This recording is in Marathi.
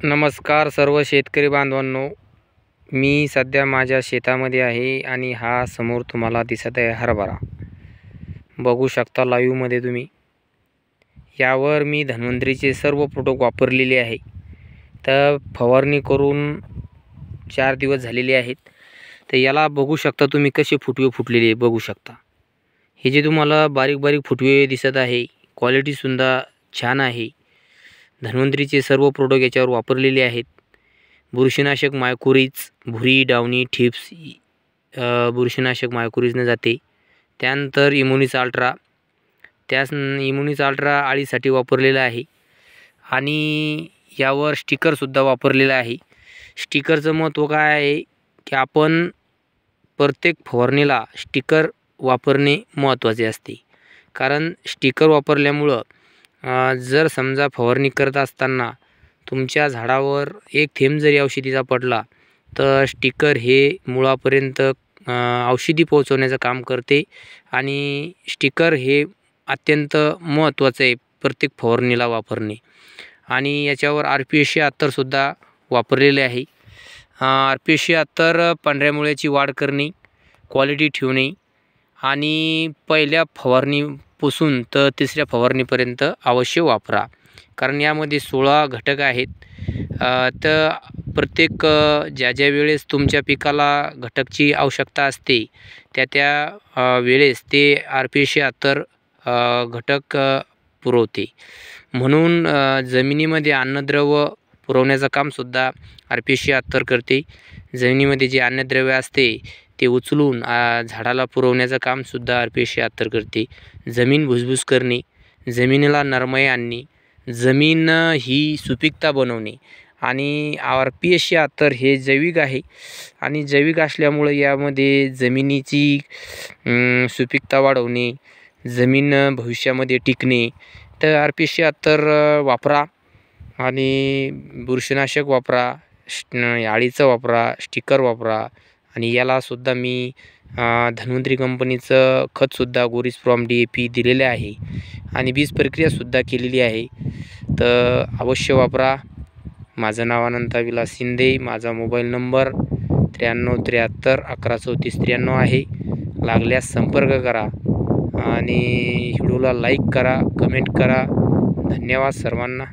नमस्कार सर्व शेतकरी बांधवांनो, मी सध्या माझ्या शेतामध्ये आहे आणि हा समोर तुम्हाला दिसत आहे हरभरा बघू शकता लाईव्हमध्ये तुम्ही। यावर मी धन्वंतरीचे सर्व प्रोडक्ट वापरलेले आहे। तर फवारणी करून 4 दिवस झालेले आहेत। तर याला बघू शकता तुम्ही कसे फुटवे फुटलेले बघू शकता। हे जे तुम्हाला बारीक बारीक फुटवे दिसत आहे, क्वालिटी सुद्धा छान आहे। धन्वंतरीचे सर्व प्रोडक्ट याच्यावर वापरलेले आहेत। बुरशीनाशक मायकोरिज, भुरी, डावणी, ठिप्स, बुरशीनाशक मायकोरिजने जाते। त्यानंतर इम्युनिस अल्ट्रा, त्यास इम्युनिस अल्ट्रा आळीसाठी वापरलेला आहे आणि यावर स्टिकरसुद्धा वापरलेला आहे। स्टिकरचं महत्त्व काय आहे की आपण प्रत्येक फवारणीला स्टिकर वापरणे महत्त्वाचे असते। कारण स्टिकर वापरल्यामुळं जर समजा फवारणी करत असताना तुमच्या झाडावर एक थेंब जरी औषधीचा पडला तर स्टिकर हे मुळापर्यंत औषधी पोहोचवण्याचं काम करते आणि स्टिकर हे अत्यंत महत्त्वाचं आहे प्रत्येक फवारणीला वापरणे। आणि याच्यावर RP-176 सुद्धा वापरलेले आहे। RP-176 पांढऱ्या मुळ्याची वाढ करणे, क्वालिटी ठेवणे आणि पहिल्या फवारणीपासून तर तिसऱ्या फवारणीपर्यंत अवश्य वापरा। कारण यामध्ये 16 घटक आहेत। तर प्रत्येक ज्या वेळेस तुमच्या पिकाला घटकची आवश्यकता असते त्या वेळेस ते RP-176 घटक पुरवते। म्हणून जमिनीमध्ये अन्नद्रव्य पुरवण्याचं कामसुद्धा RP-176 करते। जमिनीमध्ये जे अन्नद्रव्य असते ते उचलून झाडाला पुरवण्याचं कामसुद्धा RP-176 करते। जमीन भुसभुस करणे, जमिनीला नरमाई आणणे, जमीन ही सुपीकता बनवणे आणि RP-176 हे जैविक आहे आणि जैविक असल्यामुळे यामध्ये जमिनीची सुपीकता वाढवणे, जमीन भविष्यामध्ये टिकणे। तर RP-176 वापरा आणि बुरशीनाशक वापरा, आळीचं वापरा, स्टिकर वापरा आणि यालासुद्धा मी धन्वंतरी कंपनीचं खतसुद्धा गोरीज फ्रॉम DAP दिलेले आहे आणि बीज प्रक्रियासुद्धा केलेली आहे। तर अवश्य वापरा। माझं नाव अनंता विलास शिंदे, माझा मोबाईल नंबर 9373 113493 आहे। लागल्यास संपर्क करा आणि व्हिडिओला लाईक करा, कमेंट करा। धन्यवाद सर्वांना।